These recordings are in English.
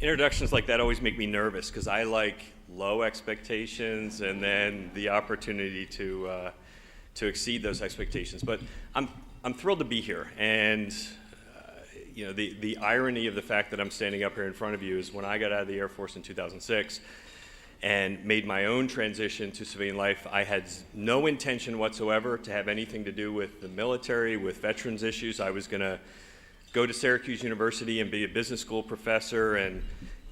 Introductions like that always make me nervous because I like low expectations and then the opportunity to exceed those expectations. But I'm thrilled to be here, and the irony of the fact that I'm standing up here in front of you is when I got out of the Air Force in 2006 and made my own transition to civilian life, I had no intention whatsoever to have anything to do with the military, with veterans issues. I was going to go to Syracuse University and be a business school professor and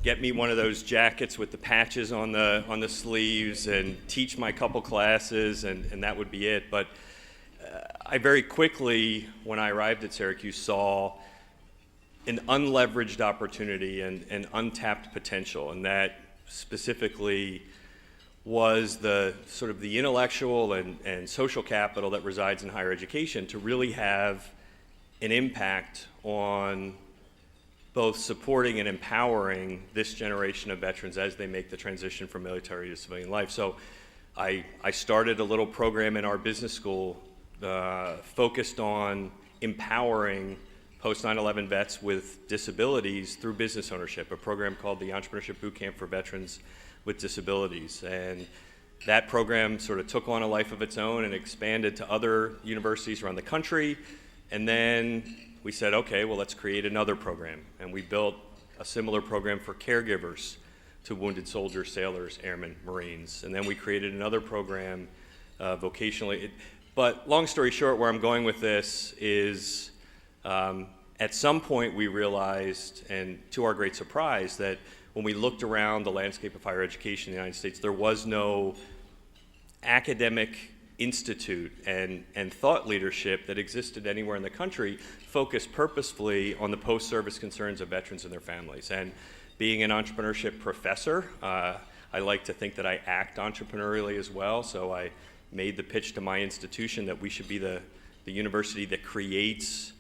get me one of those jackets with the patches on the sleeves and teach my couple classes, and that would be it. But I very quickly, when I arrived at Syracuse, saw an unleveraged opportunity and untapped potential, and that specifically was the sort of the intellectual and social capital that resides in higher education to really have an impact on both supporting and empowering this generation of veterans as they make the transition from military to civilian life. So I started a little program in our business school focused on empowering post 9/11 vets with disabilities through business ownership, a program called the Entrepreneurship Bootcamp for Veterans with Disabilities. And that program sort of took on a life of its own and expanded to other universities around the country. And then we said, okay, well, let's create another program. And we built a similar program for caregivers to wounded soldiers, sailors, airmen, Marines. And then we created another program vocationally. But long story short, where I'm going with this is at some point we realized, and to our great surprise, that when we looked around the landscape of higher education in the United States, there was no academic institute and thought leadership that existed anywhere in the country focused purposefully on the post-service concerns of veterans and their families. And being an entrepreneurship professor, I like to think that I act entrepreneurially as well, so I made the pitch to my institution that we should be the university that creates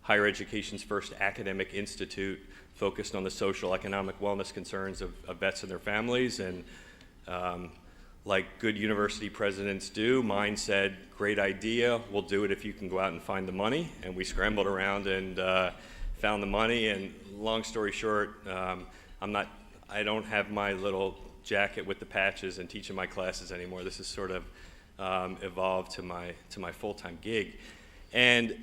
higher education's first academic institute focused on the social, economic, wellness concerns of vets and their families. And like good university presidents do, mine said, great idea, we'll do it if you can go out and find the money. And we scrambled around and found the money. And long story short, I don't have my little jacket with the patches and teaching my classes anymore. This has sort of evolved to my full-time gig. And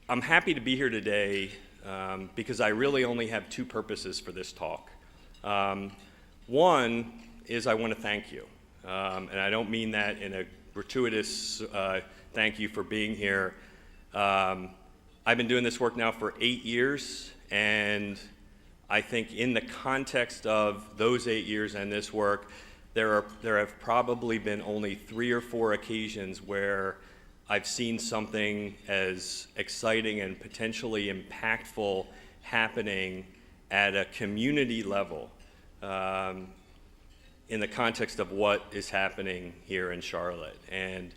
I'm happy to be here today because I really only have two purposes for this talk. One is I want to thank you. And I don't mean that in a gratuitous thank you for being here. I've been doing this work now for 8 years, and I think in the context of those 8 years and this work, there have probably been only 3 or 4 occasions where I've seen something as exciting and potentially impactful happening at a community level in the context of what is happening here in Charlotte. And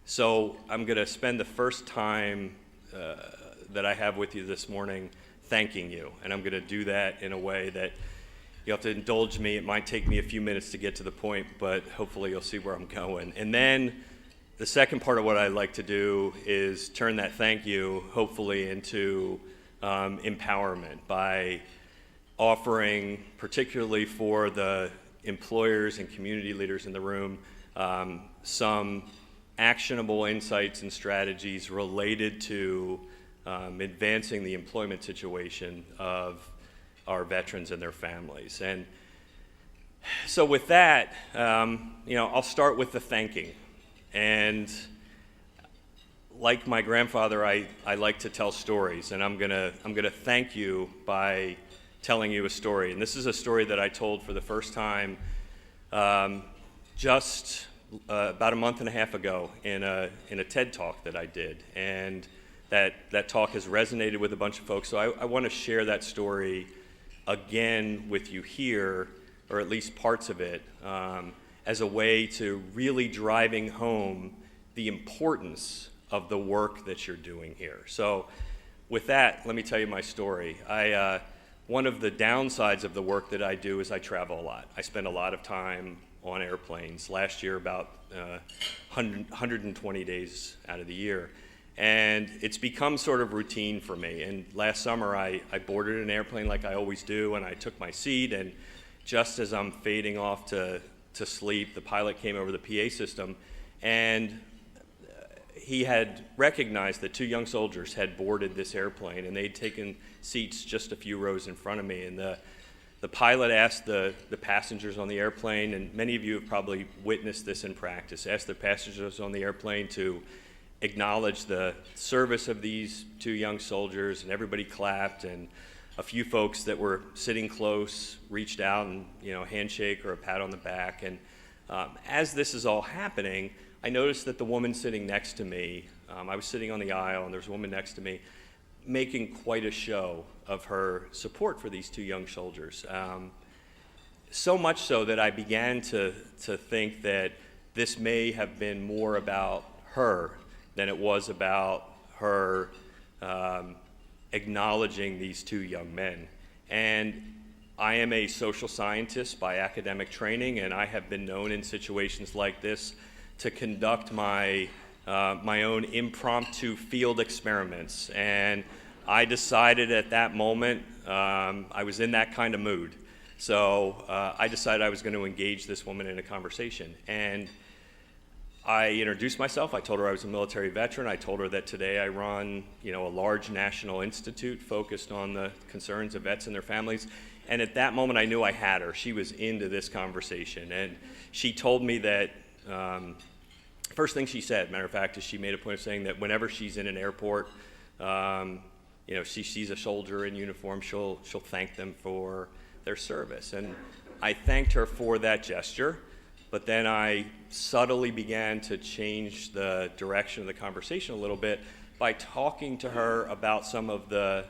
so I'm going to spend the first time that I have with you this morning thanking you. And I'm going to do that in a way that you have to indulge me. It might take me a few minutes to get to the point, but hopefully you'll see where I'm going. And then the second part of what I like to do is turn that thank you, hopefully, into empowerment by offering, particularly for the employers and community leaders in the room, some actionable insights and strategies related to advancing the employment situation of our veterans and their families. And so with that, I'll start with the thanking. And like my grandfather, I like to tell stories, and I'm gonna thank you by telling you a story. And this is a story that I told for the first time just about a month and a half ago in a TED Talk that I did, and that talk has resonated with a bunch of folks. So I want to share that story again with you here, or at least parts of it, as a way to really driving home the importance of the work that you're doing here. So with that, let me tell you my story. One of the downsides of the work that I do is I travel a lot. I spend a lot of time on airplanes. Last year, about 120 days out of the year. And it's become sort of routine for me. And last summer, I boarded an airplane like I always do, and I took my seat, and just as I'm fading off to sleep, the pilot came over the PA system, and he had recognized that two young soldiers had boarded this airplane, and they'd taken seats just a few rows in front of me. And the pilot asked the passengers on the airplane, and many of you have probably witnessed this in practice, asked the passengers on the airplane to acknowledge the service of these two young soldiers, and everybody clapped, and a few folks that were sitting close reached out and, handshake or a pat on the back. And as this is all happening, I noticed that the woman sitting next to me, I was sitting on the aisle, and there was a woman next to me making quite a show of her support for these two young soldiers. So much so that I began to think that this may have been more about her than it was about her acknowledging these two young men. And I am a social scientist by academic training, and I have been known in situations like this to conduct my own impromptu field experiments. And I decided at that moment, I was in that kind of mood. So I decided I was going to engage this woman in a conversation. And I introduced myself. I told her I was a military veteran. I told her that today I run, a large national institute focused on the concerns of vets and their families. And at that moment, I knew I had her. She was into this conversation. And she told me that, first thing she said, matter of fact, is she made a point of saying that whenever she's in an airport, she sees a soldier in uniform, she'll thank them for their service. And I thanked her for that gesture. But then I subtly began to change the direction of the conversation a little bit by talking to her about some of the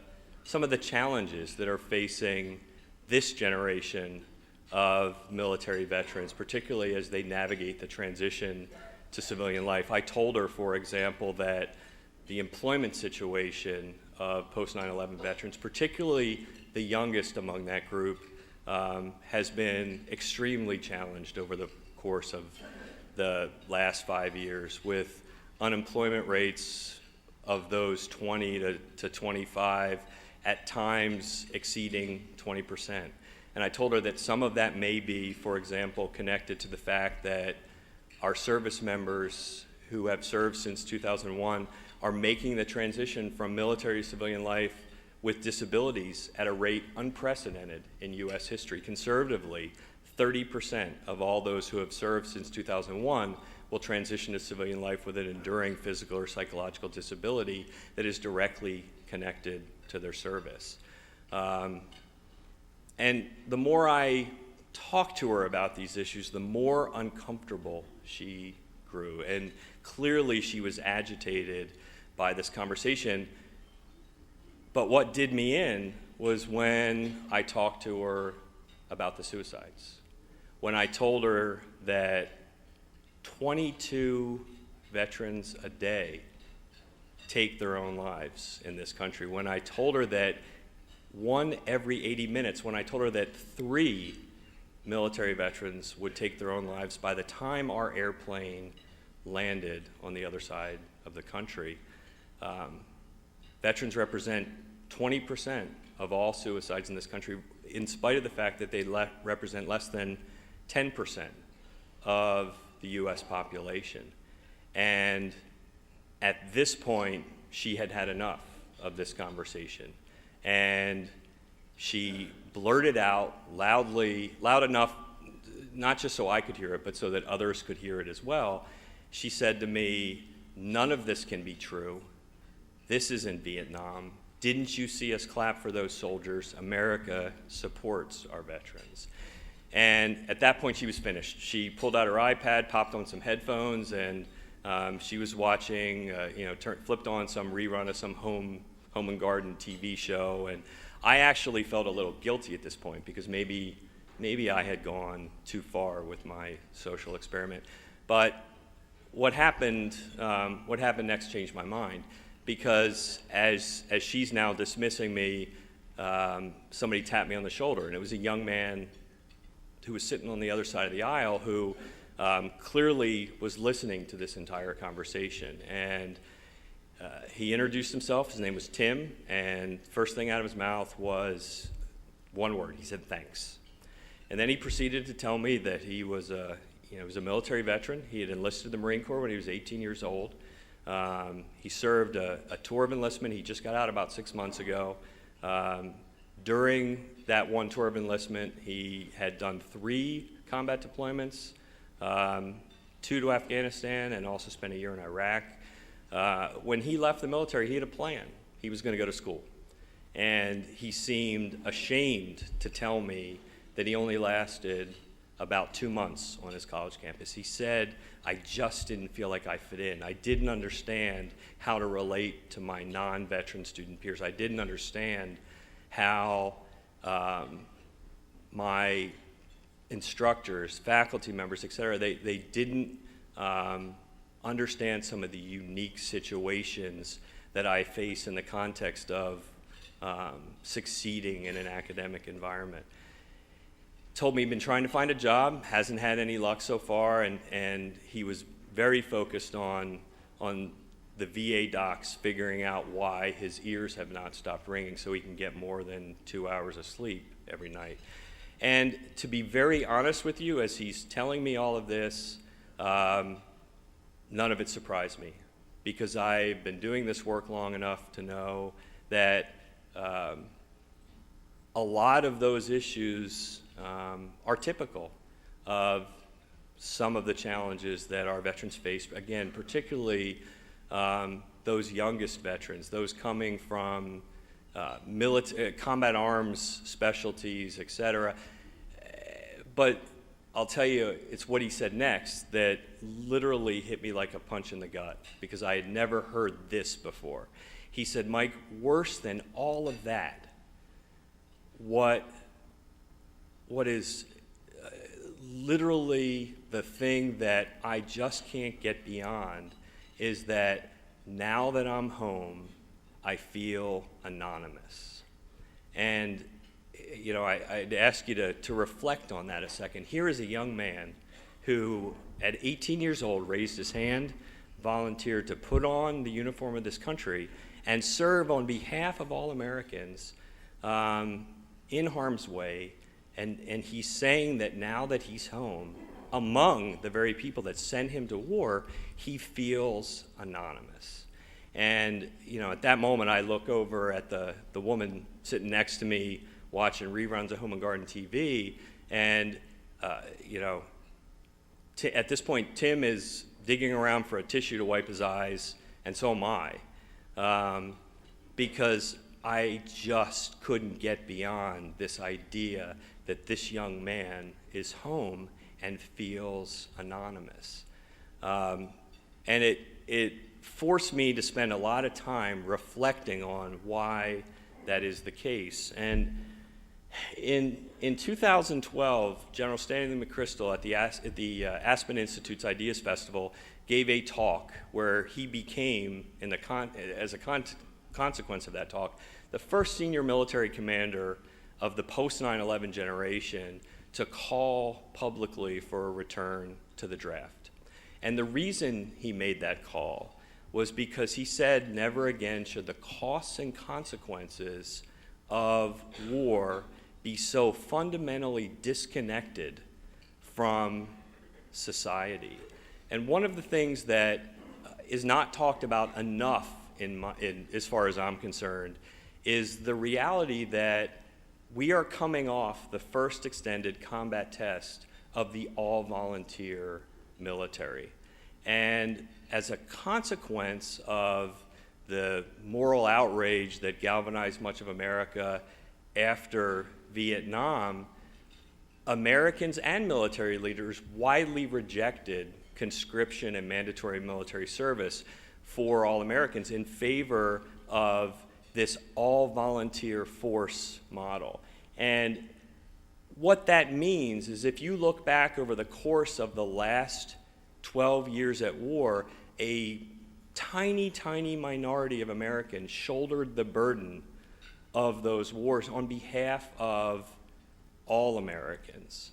challenges that are facing this generation of military veterans, particularly as they navigate the transition to civilian life. I told her, for example, that the employment situation of post 9/11 veterans, particularly the youngest among that group, has been extremely challenged over the course of the last 5 years, with unemployment rates of those 20 to 25 at times exceeding 20%. And I told her that some of that may be, for example, connected to the fact that our service members who have served since 2001 are making the transition from military to civilian life with disabilities at a rate unprecedented in U.S. history. Conservatively, 30% of all those who have served since 2001 will transition to civilian life with an enduring physical or psychological disability that is directly connected to their service. And the more I talked to her about these issues, the more uncomfortable she grew. And clearly she was agitated by this conversation. But what did me in was when I talked to her about the suicides. When I told her that 22 veterans a day take their own lives in this country. When I told her that 1 every 80 minutes, when I told her that 3 military veterans would take their own lives by the time our airplane landed on the other side of the country. Veterans represent 20% of all suicides in this country, in spite of the fact that they represent less than 10% of the U.S. population. And at this point, she had had enough of this conversation. And she blurted out loud enough, not just so I could hear it, but so that others could hear it as well. She said to me, "None of this can be true. This isn't Vietnam. Didn't you see us clap for those soldiers? America supports our veterans." And at that point, she was finished. She pulled out her iPad, popped on some headphones, and she was watching, flipped on some rerun of some home and garden TV show. And I actually felt a little guilty at this point because maybe I had gone too far with my social experiment. But what happened next changed my mind, because as she's now dismissing me, somebody tapped me on the shoulder, and it was a young man who was sitting on the other side of the aisle who clearly was listening to this entire conversation. And He introduced himself. His name was Tim, and first thing out of his mouth was one word. He said, "Thanks." And then he proceeded to tell me that he was a military veteran. He had enlisted the Marine Corps when he was 18 years old. He served a tour of enlistment. He just got out about 6 months ago. During that one tour of enlistment, he had done 3 combat deployments, 2 to Afghanistan, and also spent a year in Iraq. When he left the military, he had a plan. He was going to go to school. And he seemed ashamed to tell me that he only lasted about 2 months on his college campus. He said, "I just didn't feel like I fit in. I didn't understand how to relate to my non-veteran student peers. I didn't understand how my instructors, faculty members, et cetera, they didn't understand some of the unique situations that I face in the context of succeeding in an academic environment." Told me he'd been trying to find a job, hasn't had any luck so far, and he was very focused on the VA docs figuring out why his ears have not stopped ringing so he can get more than 2 hours of sleep every night. And to be very honest with you, as he's telling me all of this, none of it surprised me, because I've been doing this work long enough to know that a lot of those issues are typical of some of the challenges that our veterans face, again, particularly those youngest veterans, those coming from combat arms specialties, et cetera. But I'll tell you, it's what he said next that literally hit me like a punch in the gut, because I had never heard this before. He said, "Mike, worse than all of that, what is literally the thing that I just can't get beyond is that now that I'm home, I feel anonymous." And I'd ask you to reflect on that a second. Here is a young man who, at 18 years old, raised his hand, volunteered to put on the uniform of this country, and serve on behalf of all Americans in harm's way. And he's saying that now that he's home, among the very people that sent him to war, he feels anonymous. And at that moment, I look over at the woman sitting next to me watching reruns of Home and Garden TV, and at this point, Tim is digging around for a tissue to wipe his eyes, and so am I, because I just couldn't get beyond this idea that this young man is home and feels anonymous. And it forced me to spend a lot of time reflecting on why that is the case. And in 2012, General Stanley McChrystal at the Aspen Institute's Ideas Festival gave a talk where he became, as a consequence of that talk, the first senior military commander of the post-9/11 generation to call publicly for a return to the draft. And the reason he made that call was because he said never again should the costs and consequences of war be so fundamentally disconnected from society. And one of the things that is not talked about enough as far as I'm concerned is the reality that we are coming off the first extended combat test of the all-volunteer military. And as a consequence of the moral outrage that galvanized much of America after Vietnam, Americans and military leaders widely rejected conscription and mandatory military service for all Americans in favor of this all-volunteer force model. And what that means is if you look back over the course of the last 12 years at war, a tiny, tiny minority of Americans shouldered the burden of those wars on behalf of all Americans.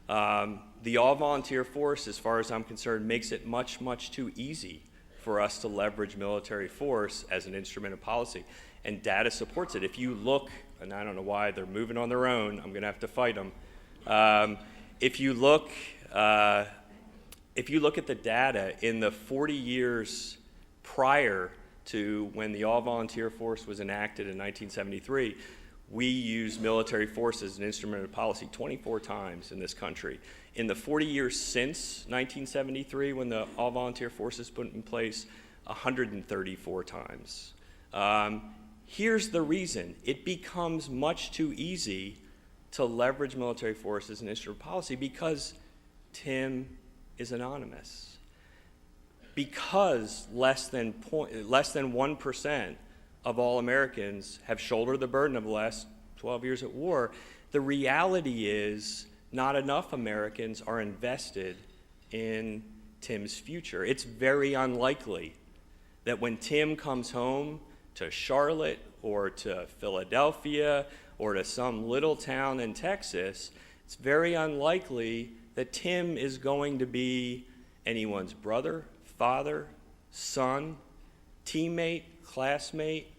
The all-volunteer force, as far as I'm concerned, makes it much, much too easy for us to leverage military force as an instrument of policy. And data supports it. If you look, and I don't know why they're moving on their own, I'm going to have to fight them. If you look at the data in the 40 years prior to when the all-volunteer force was enacted in 1973, we used military force as an instrument of policy 24 times in this country. In the 40 years since 1973, when the all-volunteer force is put in place, 134 times. Here's the reason. It becomes much too easy to leverage military force as an instrument of policy because Tim is anonymous. Because less than 1% of all Americans have shouldered the burden of the last 12 years at war, the reality is not enough Americans are invested in Tim's future. It's very unlikely that when Tim comes home to Charlotte or to Philadelphia or to some little town in Texas, it's very unlikely that Tim is going to be anyone's brother, father, son, teammate, classmate,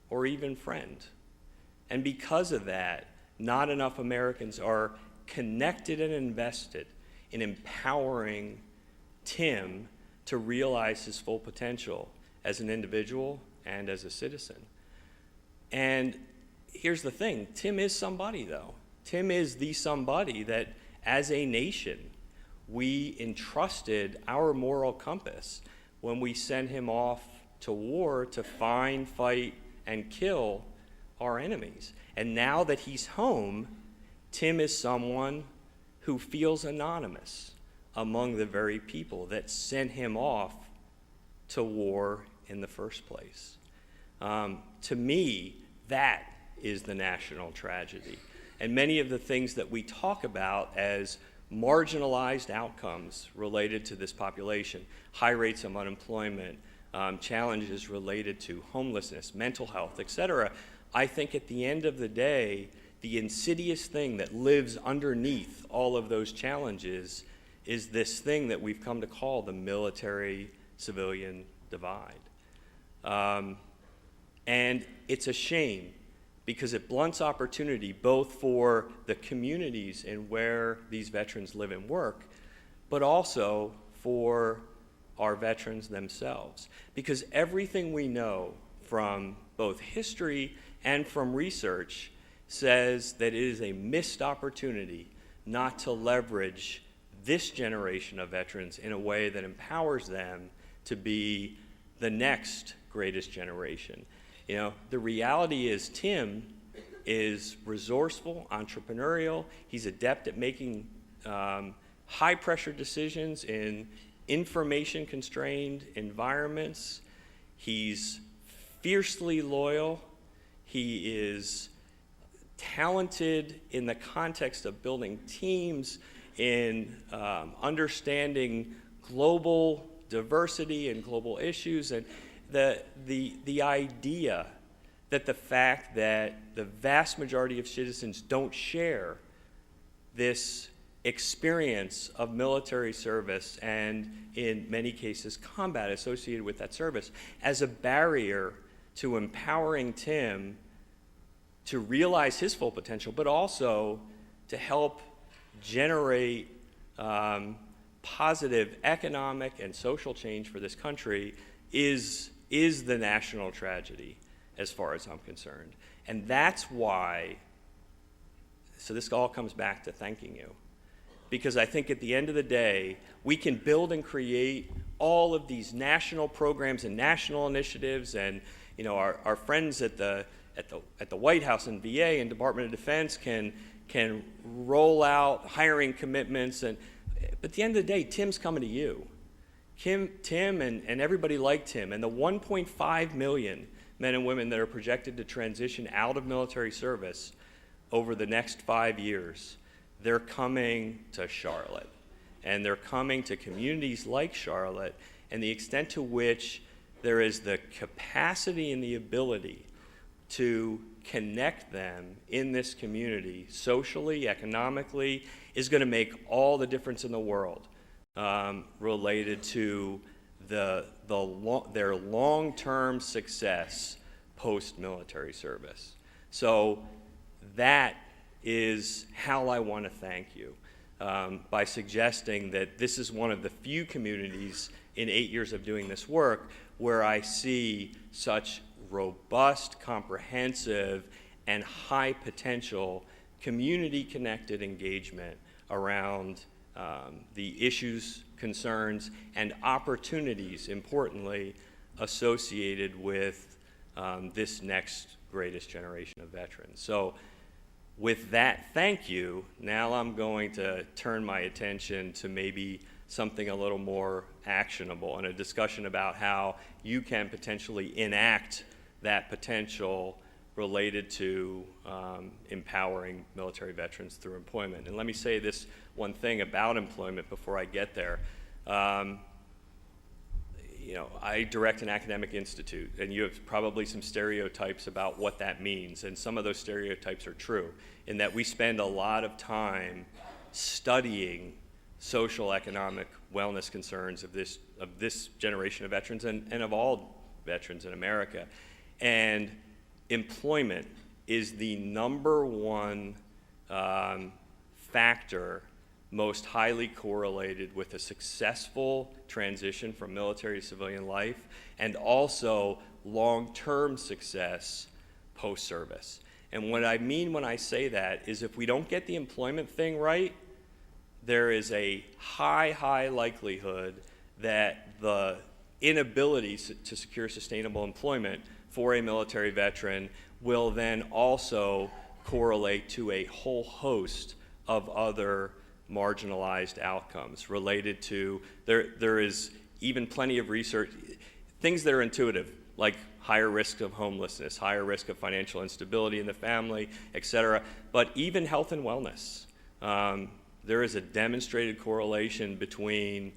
or even friend. And because of that, not enough Americans are connected and invested in empowering Tim to realize his full potential as an individual and as a citizen. And here's the thing, Tim is somebody though. Tim is the somebody that as a nation, we entrusted our moral compass when we sent him off to war to find, fight, and kill our enemies. And now that he's home, Tim is someone who feels anonymous among the very people that sent him off to war in the first place. To me, that is the national tragedy. And many of the things that we talk about as marginalized outcomes related to this population, high rates of unemployment, challenges related to homelessness, mental health, et cetera, I think at the end of the day, the insidious thing that lives underneath all of those challenges is this thing that we've come to call the military-civilian divide. And it's a shame because it blunts opportunity both for the communities in where these veterans live and work, but also for our veterans themselves. Because everything we know from both history and from research says that it is a missed opportunity not to leverage this generation of veterans in a way that empowers them to be the next greatest generation. You know, the reality is Tim is resourceful, entrepreneurial. He's adept at making high-pressure decisions in information-constrained environments. He's fiercely loyal. He is talented in the context of building teams, in understanding global diversity and global issues, and the idea that the fact that the vast majority of citizens don't share this experience of military service and in many cases combat associated with that service as a barrier to empowering Tim to realize his full potential, but also to help generate positive economic and social change for this country is the national tragedy as far as I'm concerned. And that's why, so this all comes back to thanking you. Because I think at the end of the day, we can build and create all of these national programs and national initiatives, and you know, our friends at the White House and VA and Department of Defense can roll out hiring commitments, but at the end of the day, Tim's coming to you. Tim and everybody like Tim, and the 1.5 million men and women that are projected to transition out of military service over the next 5 years, they're coming to Charlotte. And they're coming to communities like Charlotte, and the extent to which there is the capacity and the ability to connect them in this community socially, economically, is going to make all the difference in the world related to the their long-term success post-military service. So that is how I want to thank you, by suggesting that this is one of the few communities in 8 years of doing this work where I see such robust, comprehensive, and high potential community-connected engagement around the issues, concerns, and opportunities, importantly, associated with this next greatest generation of veterans. So with that thank you, now I'm going to turn my attention to maybe something a little more actionable and a discussion about how you can potentially enact that potential related to empowering military veterans through employment. And let me say this one thing about employment before I get there. I direct an academic institute, and you have probably some stereotypes about what that means, and some of those stereotypes are true, in that we spend a lot of time studying social, economic, wellness concerns of this generation of veterans and of all veterans in America. And employment is the number one factor most highly correlated with a successful transition from military to civilian life, and also long-term success post-service. And what I mean when I say that is if we don't get the employment thing right, there is a high likelihood that the inability to secure sustainable employment for a military veteran will then also correlate to a whole host of other marginalized outcomes related to, there is even plenty of research, things that are intuitive, like higher risk of homelessness, higher risk of financial instability in the family, et cetera, but even health and wellness. There is a demonstrated correlation between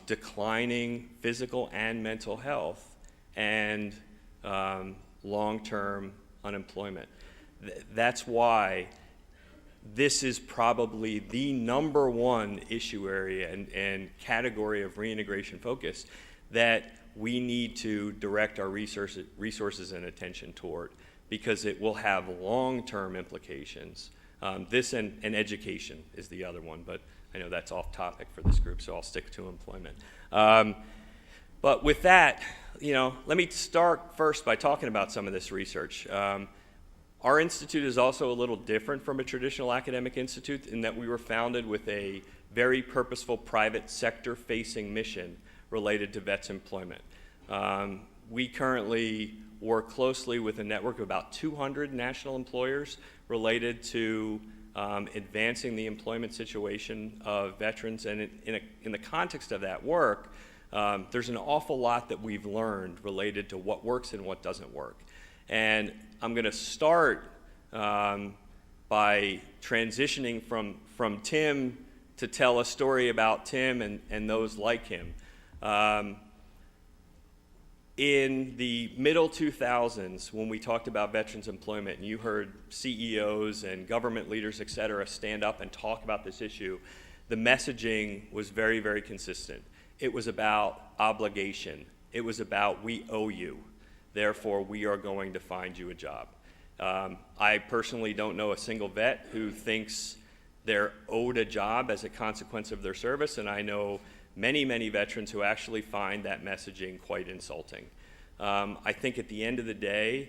declining physical and mental health and long-term unemployment. That's why this is probably the number one issue area and category of reintegration focus that we need to direct our resources and attention toward, because it will have long-term implications. This and education is the other one, but I know that's off topic for this group, so I'll stick to employment. But with that, let me start first by talking about some of this research. Our institute is also a little different from a traditional academic institute in that we were founded with a very purposeful private sector-facing mission related to vets employment. We currently work closely with a network of about 200 national employers related to advancing the employment situation of veterans. And in the context of that work, there's an awful lot that we've learned related to what works and what doesn't work. And I'm going to start by transitioning from Tim to tell a story about Tim and those like him. In the middle 2000s, when we talked about veterans employment, and you heard CEOs and government leaders, et cetera, stand up and talk about this issue, the messaging was very, very consistent. It was about obligation. It was about, we owe you, therefore we are going to find you a job. I personally don't know a single vet who thinks they're owed a job as a consequence of their service, and I know many veterans who actually find that messaging quite insulting. I think at the end of the day,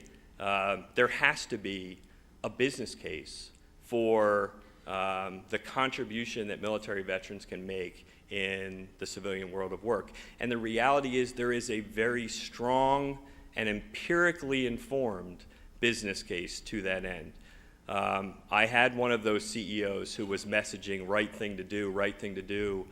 there has to be a business case for the contribution that military veterans can make in the civilian world of work. And the reality is there is a very strong and empirically informed business case to that end. I had one of those CEOs who was messaging right thing to do,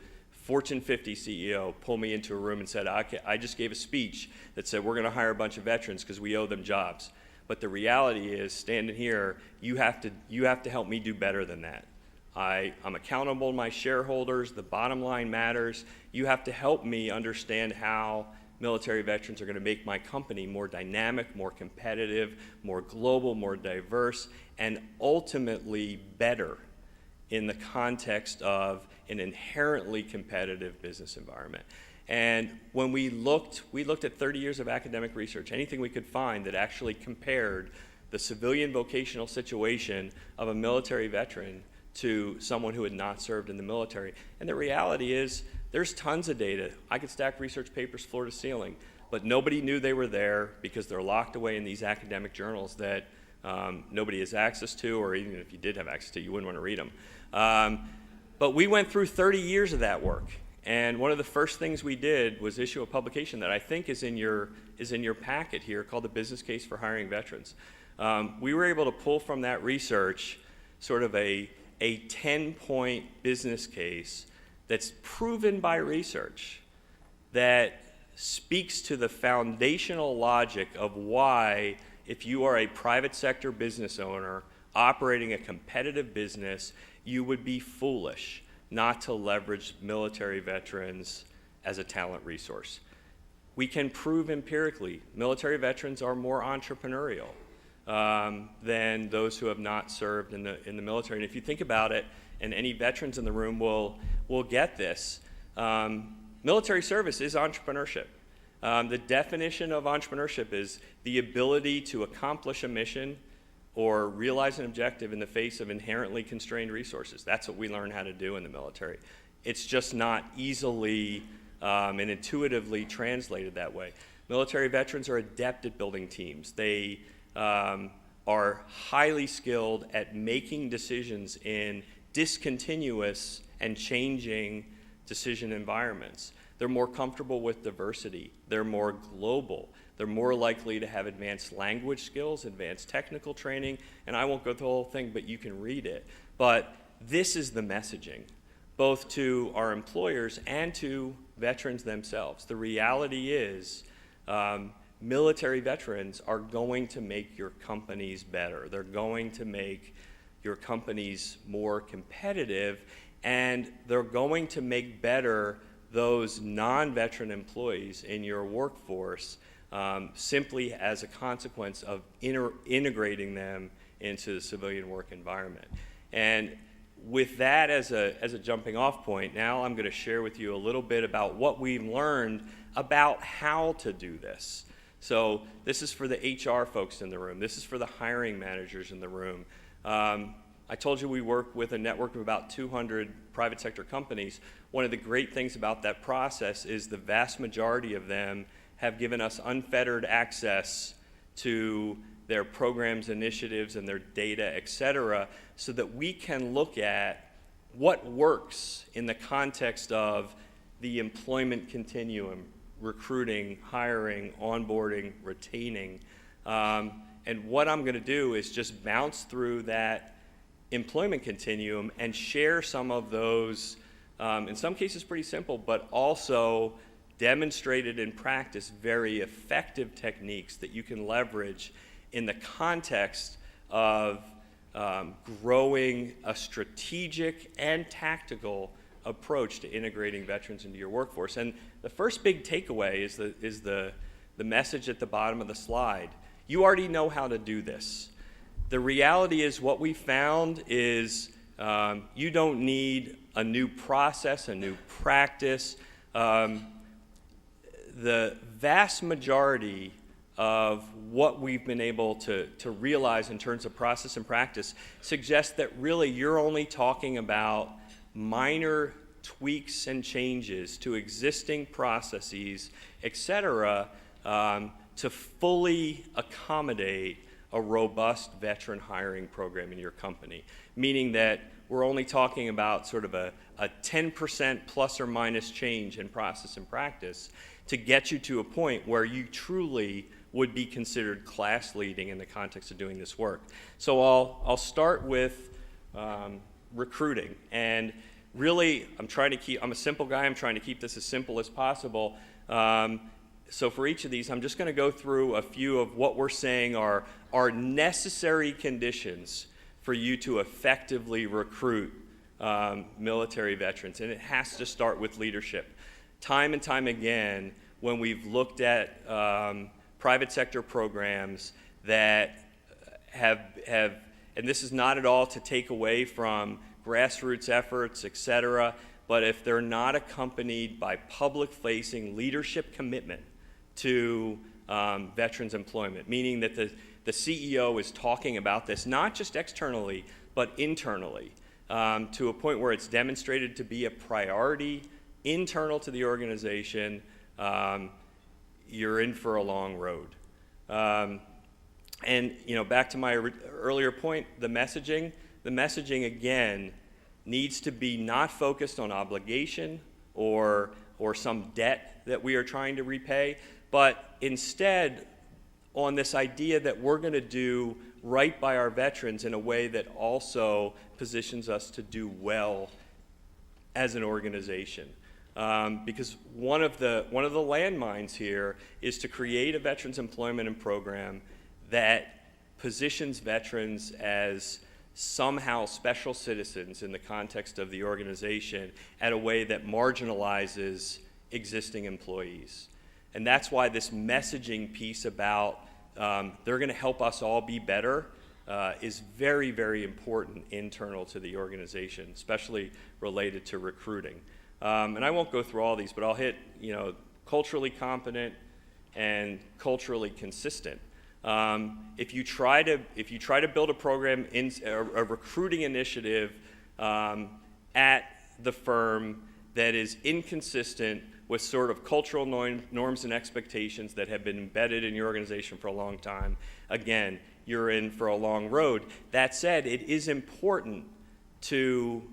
Fortune 50 CEO pulled me into a room and said, I just gave a speech that said we're going to hire a bunch of veterans because we owe them jobs. But the reality is, standing here, you have to help me do better than that. I'm accountable to my shareholders. The bottom line matters. You have to help me understand how military veterans are going to make my company more dynamic, more competitive, more global, more diverse, and ultimately better in the context of an inherently competitive business environment. And when we looked at 30 years of academic research, anything we could find that actually compared the civilian vocational situation of a military veteran to someone who had not served in the military. And the reality is, there's tons of data. I could stack research papers floor to ceiling, but nobody knew they were there because they're locked away in these academic journals that nobody has access to, or even if you did have access to, you wouldn't want to read them. But we went through 30 years of that work. And one of the first things we did was issue a publication that I think is in your packet here, called The Business Case for Hiring Veterans. We were able to pull from that research sort of a 10-point business case that's proven by research that speaks to the foundational logic of why, if you are a private sector business owner operating a competitive business, you would be foolish not to leverage military veterans as a talent resource. We can prove empirically military veterans are more entrepreneurial than those who have not served in the military. And if you think about it, and any veterans in the room will get this, military service is entrepreneurship. The definition of entrepreneurship is the ability to accomplish a mission or realize an objective in the face of inherently constrained resources. That's what we learn how to do in the military. It's just not easily and intuitively translated that way. Military veterans are adept at building teams. They are highly skilled at making decisions in discontinuous and changing decision environments. They're more comfortable with diversity. They're more global. They're more likely to have advanced language skills, advanced technical training, and I won't go through the whole thing, but you can read it. But this is the messaging, both to our employers and to veterans themselves. The reality is, military veterans are going to make your companies better. They're going to make your companies more competitive, and they're going to make better those non-veteran employees in your workforce simply as a consequence of integrating them into the civilian work environment. And with that as a jumping off point, now I'm going to share with you a little bit about what we've learned about how to do this. So this is for the HR folks in the room. This is for the hiring managers in the room. I told you we work with a network of about 200 private sector companies. One of the great things about that process is the vast majority of them have given us unfettered access to their programs, initiatives, and their data, et cetera, so that we can look at what works in the context of the employment continuum, recruiting, hiring, onboarding, retaining. And what I'm going to do is just bounce through that employment continuum and share some of those, in some cases pretty simple, but also demonstrated in practice very effective techniques that you can leverage in the context of growing a strategic and tactical approach to integrating veterans into your workforce. And the first big takeaway is the message at the bottom of the slide. You already know how to do this. The reality is what we found is you don't need a new process, a new practice. The vast majority of what we've been able to realize in terms of process and practice suggests that really you're only talking about minor tweaks and changes to existing processes, et cetera, to fully accommodate a robust veteran hiring program in your company, meaning that we're only talking about sort of a 10% plus or minus change in process and practice to get you to a point where you truly would be considered class leading in the context of doing this work. So I'll start with recruiting. And really, I'm a simple guy, I'm trying to keep this as simple as possible. So for each of these, I'm just going to go through a few of what we're saying are necessary conditions for you to effectively recruit military veterans. And it has to start with leadership. Time and time again, when we've looked at private sector programs that have, and this is not at all to take away from grassroots efforts, et cetera, but if they're not accompanied by public-facing leadership commitment to veterans employment, meaning that the CEO is talking about this not just externally, but internally, to a point where it's demonstrated to be a priority internal to the organization, you're in for a long road. And back to my earlier point, the messaging again needs to be not focused on obligation or some debt that we are trying to repay, but instead on this idea that we're going to do right by our veterans in a way that also positions us to do well as an organization. Because one of the landmines here is to create a veterans employment and program that positions veterans as somehow special citizens in the context of the organization at a way that marginalizes existing employees. And that's why this messaging piece about they're going to help us all be better is very, very important internal to the organization, especially related to recruiting. And I won't go through all these, but I'll hit, culturally competent and culturally consistent. If you try to build a program, a recruiting initiative at the firm that is inconsistent with sort of cultural norms and expectations that have been embedded in your organization for a long time, again, you're in for a long road. That said, it is important to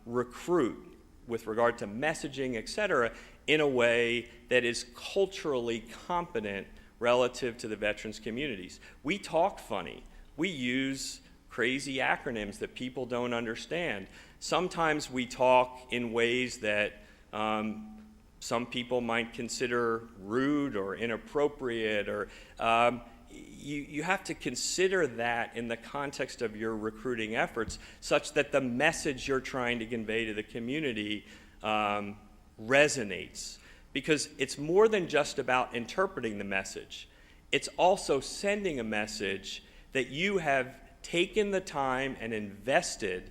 recruit with regard to messaging, et cetera, in a way that is culturally competent relative to the veterans communities. We talk funny. We use crazy acronyms that people don't understand. Sometimes we talk in ways that some people might consider rude or inappropriate, or you have to consider that in the context of your recruiting efforts, such that the message you're trying to convey to the community resonates. Because it's more than just about interpreting the message. It's also sending a message that you have taken the time and invested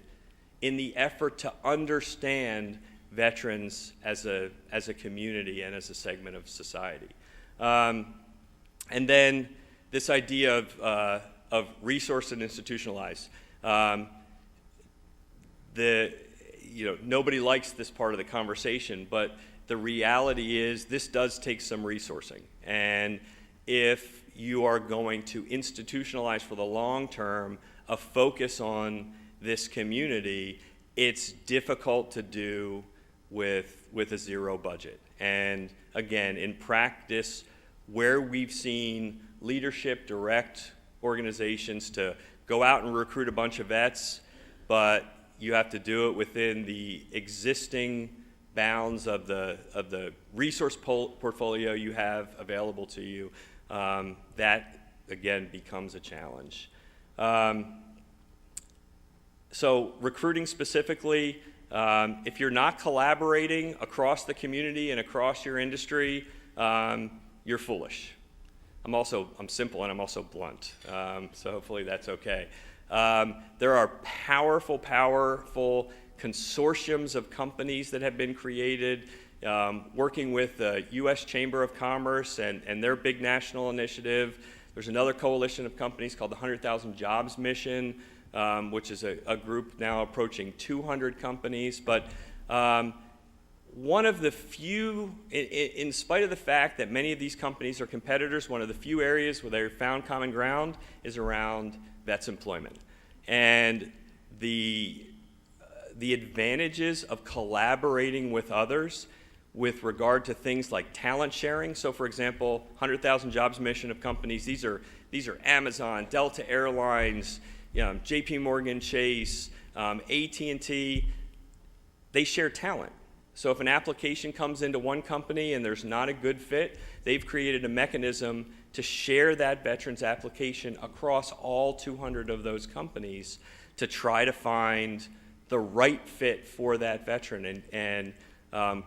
in the effort to understand veterans as a community and as a segment of society. And then this idea of resource and institutionalized. Nobody likes this part of the conversation, but the reality is this does take some resourcing. And if you are going to institutionalize for the long term a focus on this community, it's difficult to do with a zero budget. And again, in practice, where we've seen leadership direct organizations to go out and recruit a bunch of vets, but you have to do it within the existing bounds of the resource portfolio you have available to you, that again becomes a challenge. So recruiting specifically, if you're not collaborating across the community and across your industry, you're foolish. I'm simple and I'm also blunt, so hopefully that's okay. There are powerful consortiums of companies that have been created, working with the U.S. Chamber of Commerce and their big national initiative. There's another coalition of companies called the 100,000 Jobs Mission, which is a group now approaching 200 companies. But one of the few, in spite of the fact that many of these companies are competitors, one of the few areas where they found common ground is around vets employment. And the advantages of collaborating with others with regard to things like talent sharing. So for example, 100,000 Jobs Mission of companies, these are Amazon, Delta Airlines, JP Morgan Chase, AT&T, they share talent. So if an application comes into one company and there's not a good fit, they've created a mechanism to share that veteran's application across all 200 of those companies to try to find the right fit for that veteran and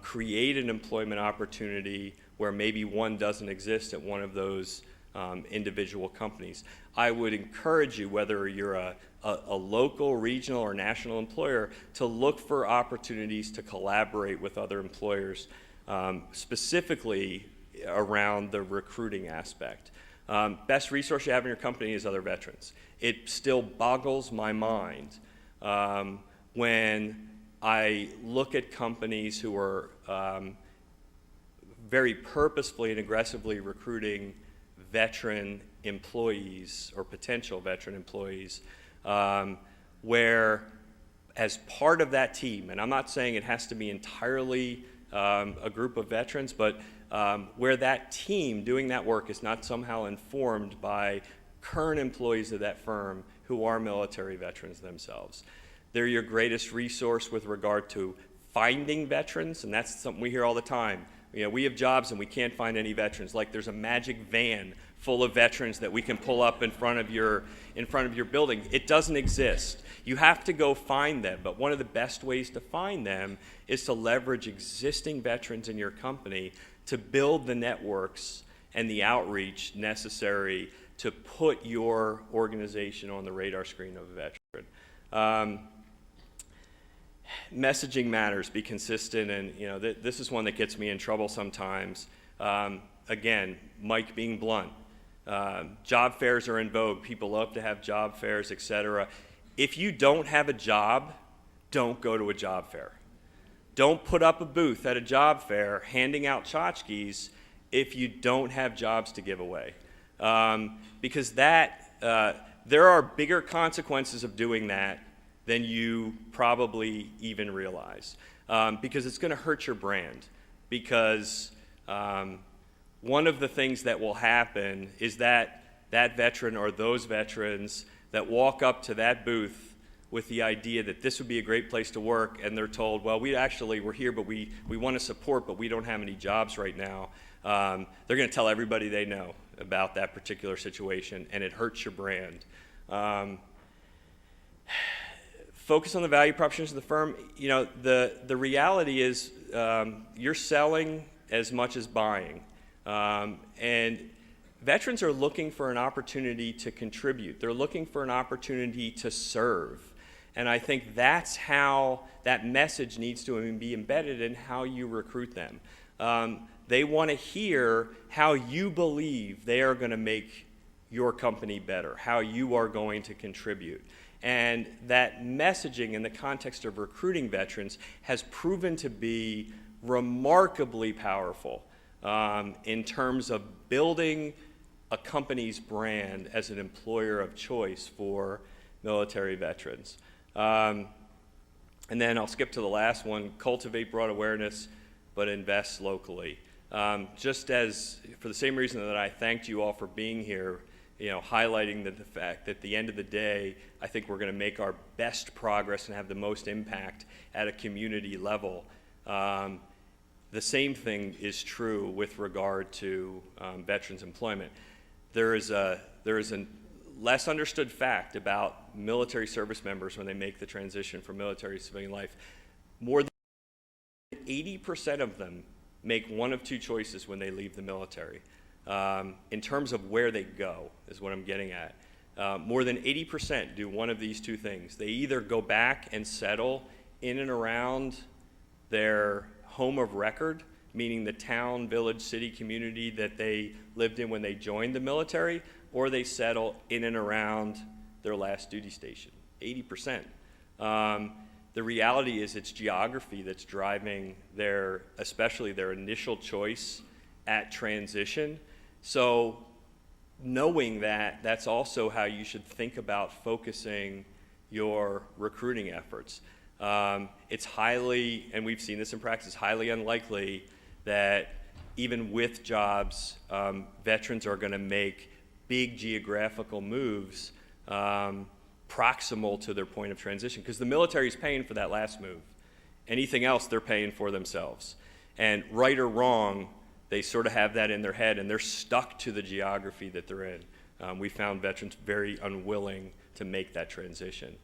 create an employment opportunity where maybe one doesn't exist at one of those individual companies. I would encourage you, whether you're a local, regional, or national employer, to look for opportunities to collaborate with other employers, specifically around the recruiting aspect. Best resource you have in your company is other veterans. It still boggles my mind when I look at companies who are very purposefully and aggressively recruiting veteran employees or potential veteran employees, where as part of that team, and I'm not saying it has to be entirely a group of veterans, but where that team doing that work is not somehow informed by current employees of that firm who are military veterans themselves. They're your greatest resource with regard to finding veterans, and that's something we hear all the time. You know, we have jobs and we can't find any veterans. Like there's a magic van full of veterans that we can pull up in front of your building. It doesn't exist. You have to go find them, but one of the best ways to find them is to leverage existing veterans in your company to build the networks and the outreach necessary to put your organization on the radar screen of a veteran. Messaging matters, be consistent, and you know this is one that gets me in trouble sometimes. Again, Mike being blunt, job fairs are in vogue. People love to have job fairs, etc. If you don't have a job, don't go to a job fair. Don't put up a booth at a job fair handing out tchotchkes if you don't have jobs to give away. Because there are bigger consequences of doing that than you probably even realize. Because it's going to hurt your brand. Because one of the things that will happen is that veteran or those veterans that walk up to that booth with the idea that this would be a great place to work, and they're told, well, we're here, but we want to support, but we don't have any jobs right now. They're going to tell everybody they know about that particular situation, and it hurts your brand. Focus on the value propositions of the firm. You know, the reality is you're selling as much as buying. And veterans are looking for an opportunity to contribute. They're looking for an opportunity to serve. And I think that's how that message needs to be embedded in how you recruit them. They want to hear how you believe they are going to make your company better, how you are going to contribute. And that messaging in the context of recruiting veterans has proven to be remarkably powerful in terms of building a company's brand as an employer of choice for military veterans. And then I'll skip to the last one, cultivate broad awareness, but invest locally. Just as, for the same reason that I thanked you all for being here, you know, highlighting the fact that at the end of the day, I think we're going to make our best progress and have the most impact at a community level. The same thing is true with regard to veterans employment. There is a less understood fact about military service members when they make the transition from military to civilian life. More than 80% of them make one of two choices when they leave the military. In terms of where they go, is what I'm getting at. More than 80% do one of these two things. They either go back and settle in and around their home of record, meaning the town, village, city, community that they lived in when they joined the military, or they settle in and around their last duty station, 80%. The reality is it's geography that's driving especially their initial choice at transition. So knowing that, that's also how you should think about focusing your recruiting efforts. It's highly, and we've seen this in practice, highly unlikely that even with jobs, veterans are going to make big geographical moves proximal to their point of transition, because the military is paying for that last move. Anything else they're paying for themselves. And right or wrong, they sort of have that in their head, and they're stuck to the geography that they're in. We found veterans very unwilling to make that transition.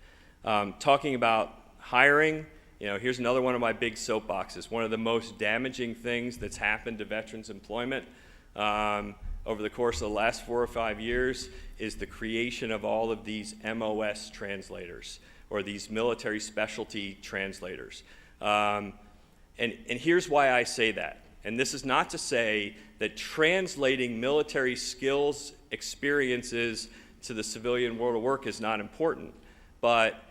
Talking about hiring, you know, here's another one of my big soapboxes. One of the most damaging things that's happened to veterans employment over the course of the last 4 or 5 years is the creation of all of these MOS translators, or these military specialty translators. And here's why I say that. And this is not to say that translating military skills, experiences to the civilian world of work is not important. But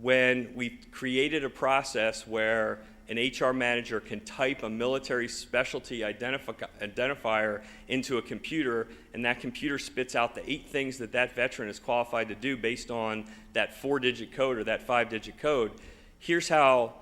when we created a process where an HR manager can type a military specialty identifier into a computer, and that computer spits out the 8 things that that veteran is qualified to do based on that 4-digit code or that 5-digit code, here's how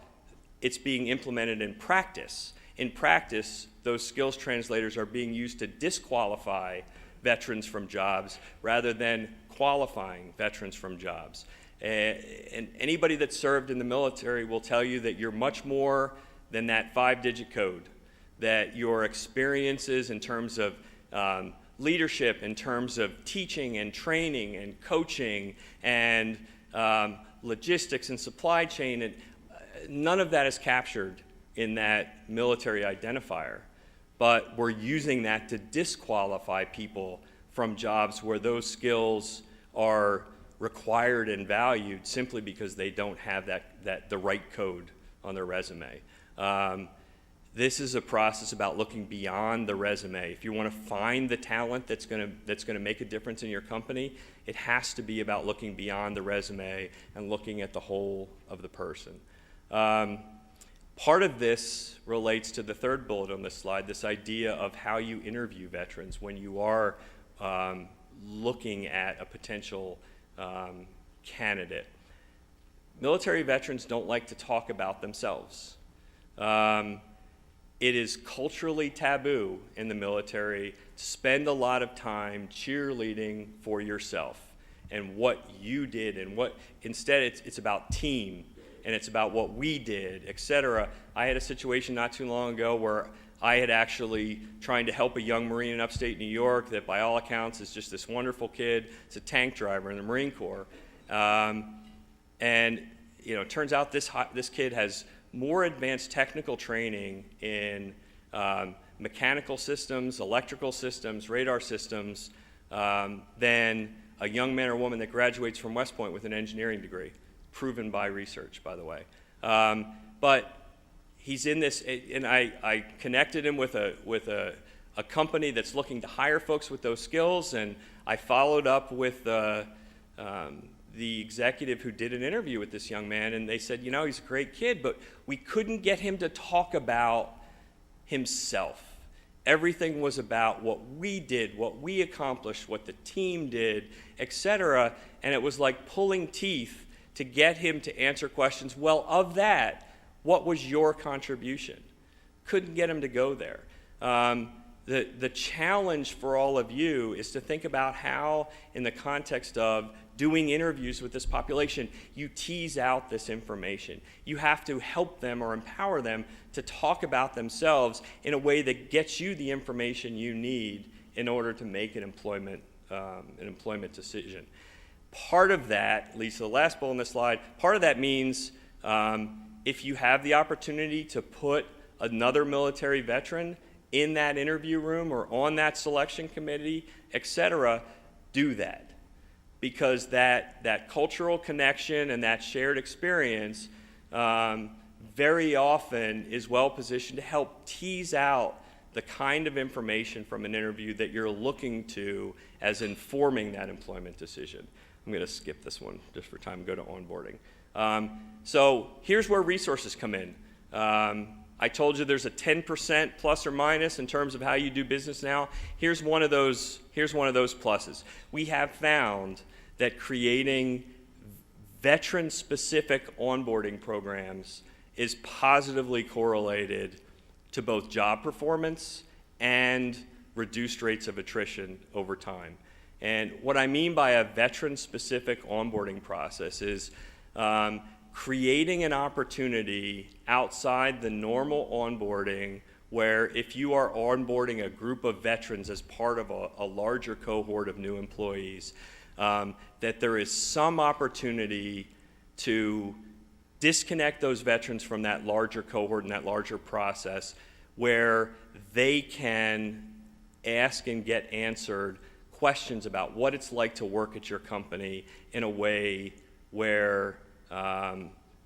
it's being implemented in practice. In practice, those skills translators are being used to disqualify veterans from jobs rather than qualifying veterans from jobs. And anybody that served in the military will tell you that you're much more than that 5-digit code, that your experiences in terms of leadership, in terms of teaching and training and coaching and logistics and supply chain, and none of that is captured in that military identifier. But we're using that to disqualify people from jobs where those skills are required and valued simply because they don't have the right code on their resume. This is a process about looking beyond the resume. If you want to find the talent that's going to make a difference in your company, it has to be about looking beyond the resume and looking at the whole of the person. Part of this relates to the third bullet on this slide, this idea of how you interview veterans when you are looking at a potential candidate. Military veterans don't like to talk about themselves. It is culturally taboo in the military to spend a lot of time cheerleading for yourself and what you did, and instead it's about team, and it's about what we did, etc. I had a situation not too long ago where I had actually trying to help a young Marine in upstate New York that by all accounts is just this wonderful kid. It's a tank driver in the Marine Corps. And it turns out this kid has more advanced technical training in mechanical systems, electrical systems, radar systems than a young man or woman that graduates from West Point with an engineering degree, proven by research, by the way. But he's in this, and I connected him with a company that's looking to hire folks with those skills, and I followed up with the executive who did an interview with this young man, and they said, he's a great kid, but we couldn't get him to talk about himself. Everything was about what we did, what we accomplished, what the team did, etc. And it was like pulling teeth to get him to answer questions. Well, of that, what was your contribution? Couldn't get him to go there. The challenge for all of you is to think about how, in the context of doing interviews with this population, you tease out this information. You have to help them or empower them to talk about themselves in a way that gets you the information you need in order to make an employment decision. Part of that, leads to the last bullet on this slide, part of that means if you have the opportunity to put another military veteran in that interview room or on that selection committee, etc., do that. Because that cultural connection and that shared experience very often is well positioned to help tease out the kind of information from an interview that you're looking to as informing that employment decision. I'm going to skip this one just for time and go to onboarding. So here's where resources come in. I told you there's a 10% plus or minus in terms of how you do business now. Here's one of those pluses. We have found that creating veteran-specific onboarding programs is positively correlated to both job performance and reduced rates of attrition over time. And what I mean by a veteran-specific onboarding process is creating an opportunity outside the normal onboarding where if you are onboarding a group of veterans as part of a larger cohort of new employees, that there is some opportunity to disconnect those veterans from that larger cohort and that larger process where they can ask and get answered questions about what it's like to work at your company in a way where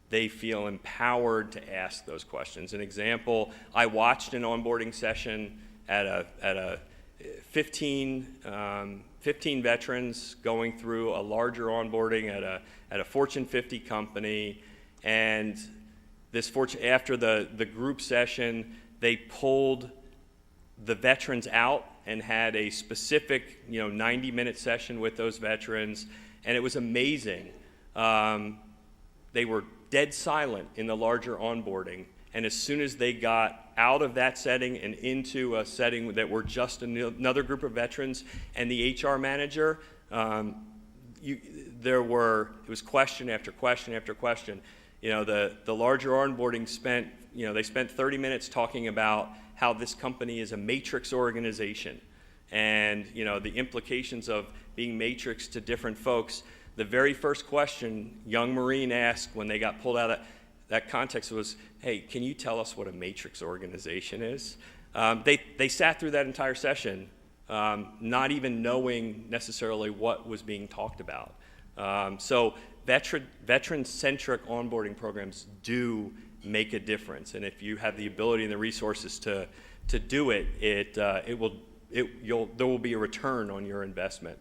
they feel empowered to ask those questions. An example, I watched an onboarding session at a 15 veterans going through a larger onboarding at a Fortune 50 company, and after the group session, they pulled the veterans out and had a specific 90-minute session with those veterans, and it was amazing. They were dead silent in the larger onboarding, and as soon as they got out of that setting and into a setting that were just another group of veterans and the HR manager, it was question after question after question. The larger onboarding they spent 30 minutes talking about how this company is a matrix organization, and the implications of being matrix to different folks. The very first question young Marine asked when they got pulled out of that context was, "Hey, can you tell us what a matrix organization is?" They sat through that entire session not even knowing necessarily what was being talked about. So veteran-centric onboarding programs do make a difference, and if you have the ability and the resources to do it, there will be a return on your investment.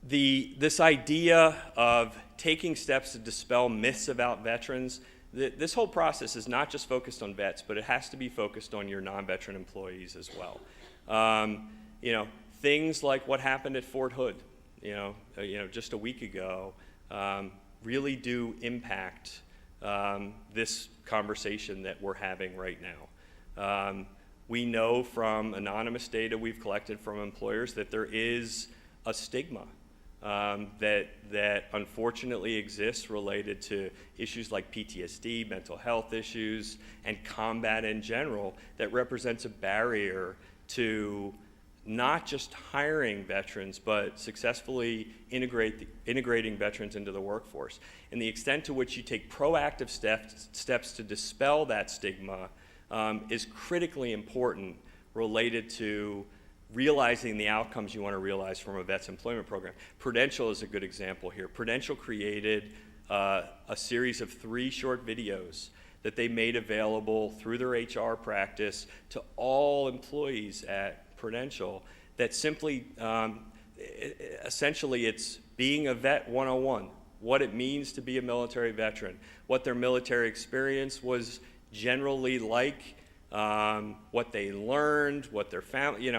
This idea of taking steps to dispel myths about veterans, this whole process is not just focused on vets, but it has to be focused on your non-veteran employees as well. Things like what happened at Fort Hood, just a week ago, really do impact this conversation that we're having right now. We know from anonymous data we've collected from employers that there is a stigma that unfortunately exists related to issues like PTSD, mental health issues, and combat in general that represents a barrier to not just hiring veterans, but successfully integrating veterans into the workforce. And the extent to which you take proactive steps to dispel that stigma is critically important related to realizing the outcomes you want to realize from a vet's employment program. Prudential is a good example here. Prudential created a series of 3 short videos that they made available through their HR practice to all employees at Prudential that simply, essentially it's being a vet 101, what it means to be a military veteran, what their military experience was generally like, what they learned, what their family,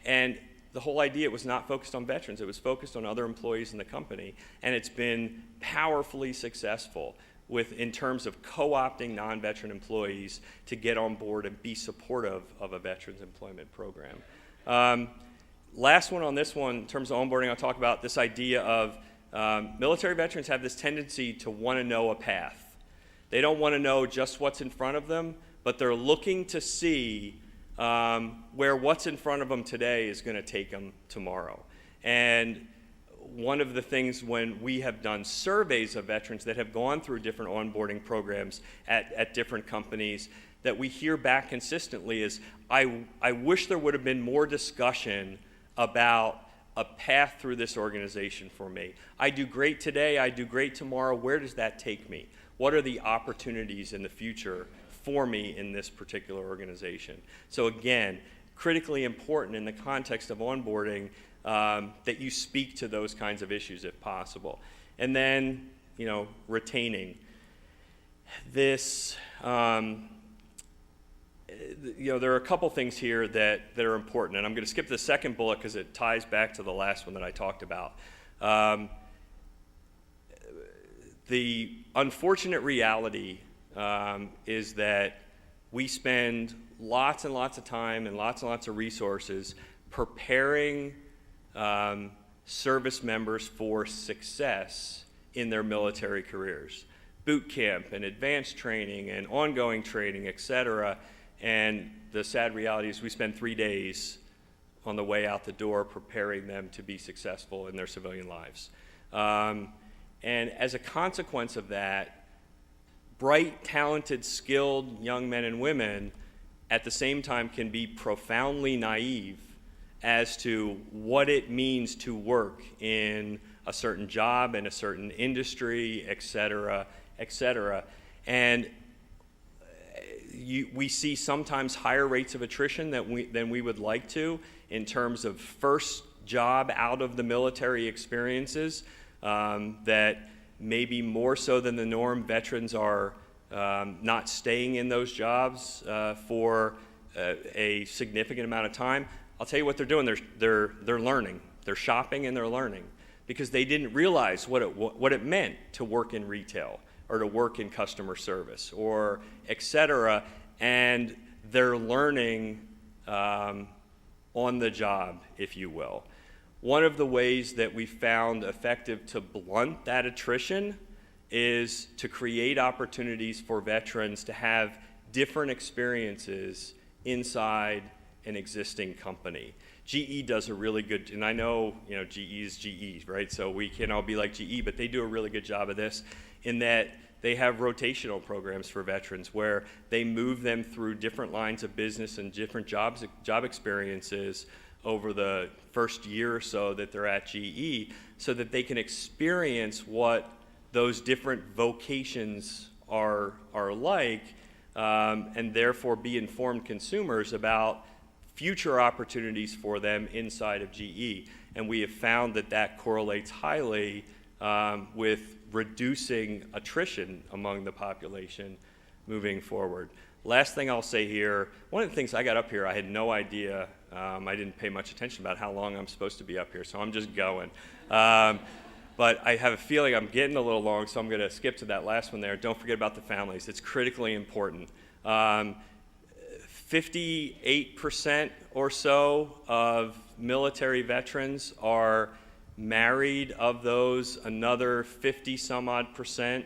and the whole idea was not focused on veterans, it was focused on other employees in the company, and it's been powerfully successful in terms of co-opting non-veteran employees to get on board and be supportive of a veterans employment program. Last one on this one, in terms of onboarding, I'll talk about this idea of military veterans have this tendency to want to know a path. They don't want to know just what's in front of them, but they're looking to see where what's in front of them today is going to take them tomorrow. And one of the things when we have done surveys of veterans that have gone through different onboarding programs at different companies, that we hear back consistently is, I wish there would have been more discussion about a path through this organization for me. I do great today, I do great tomorrow, where does that take me? What are the opportunities in the future for me in this particular organization? So again, critically important in the context of onboarding that you speak to those kinds of issues if possible. And then, retaining. This, there are a couple things here that are important, and I'm going to skip the second bullet because it ties back to the last one that I talked about. The unfortunate reality is that we spend lots and lots of time and lots of resources preparing service members for success in their military careers. Boot camp and advanced training and ongoing training, et cetera. And the sad reality is we spend 3 days on the way out the door preparing them to be successful in their civilian lives. And as a consequence of that, bright, talented, skilled young men and women at the same time can be profoundly naive as to what it means to work in a certain job, in a certain industry, et cetera, et cetera. And we see sometimes higher rates of attrition than we would like to in terms of first job out of the military experiences, that maybe more so than the norm, veterans are not staying in those jobs for a significant amount of time. I'll tell you what they're doing. They're learning. They're shopping and they're learning because they didn't realize what it meant to work in retail or to work in customer service or et cetera, and they're learning on the job, if you will. One of the ways that we found effective to blunt that attrition is to create opportunities for veterans to have different experiences inside an existing company. GE does a really good, and I know, GE is GE, right? So we can't all be like GE, but they do a really good job of this in that they have rotational programs for veterans where they move them through different lines of business and different job experiences over the first year or so that they're at GE so that they can experience what those different vocations are like, and therefore be informed consumers about future opportunities for them inside of GE. And we have found that correlates highly with reducing attrition among the population moving forward. Last thing I'll say here, one of the things I got up here, I had no idea, I didn't pay much attention about how long I'm supposed to be up here, so I'm just going. But I have a feeling I'm getting a little long, so I'm going to skip to that last one there. Don't forget about the families. It's critically important. 58% or so of military veterans are married. Of those, another 50 some odd percent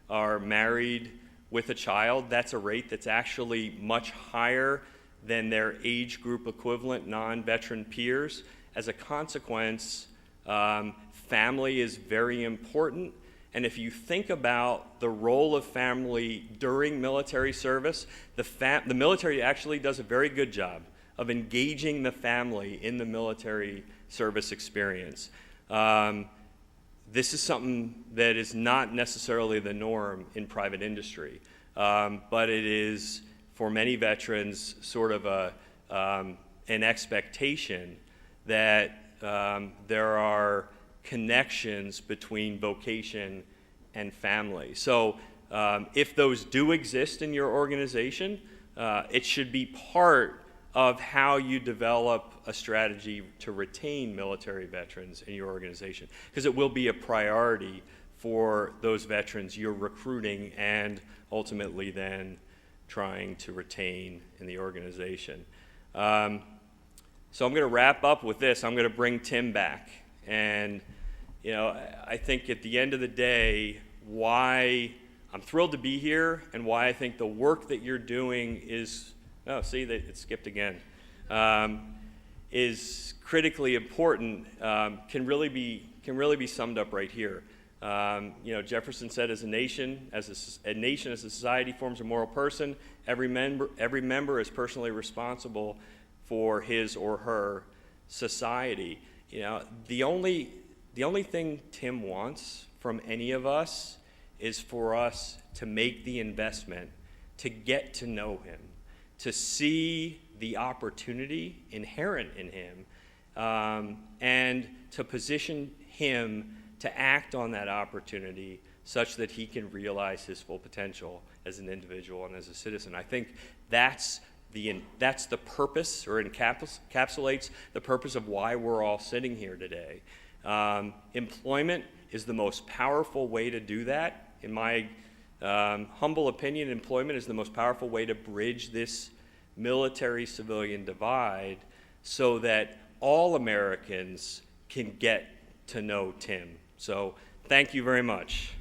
are married with a child. That's a rate that's actually much higher than their age group equivalent non-veteran peers. As a consequence, family is very important. And if you think about the role of family during military service, the military actually does a very good job of engaging the family in the military service experience. This is something that is not necessarily the norm in private industry, but it is, for many veterans, sort of an expectation that there are connections between vocation and family. So if those do exist in your organization, it should be part of how you develop a strategy to retain military veterans in your organization, because it will be a priority for those veterans you're recruiting and ultimately then trying to retain in the organization. So I'm going to wrap up with this. I'm going to bring Tim back. And, I think at the end of the day, why I'm thrilled to be here and why I think the work that you're doing is, it skipped again, is critically important, can really be summed up right here. Jefferson said, as a nation, as a society forms a moral person, every member is personally responsible for his or her society. The only thing Tim wants from any of us is for us to make the investment, to get to know him, to see the opportunity inherent in him, and to position him to act on that opportunity such that he can realize his full potential as an individual and as a citizen. I think that's the purpose, or encapsulates the purpose of why we're all sitting here today. Employment is the most powerful way to do that. In my humble opinion, employment is the most powerful way to bridge this military-civilian divide so that all Americans can get to know Tim. So thank you very much.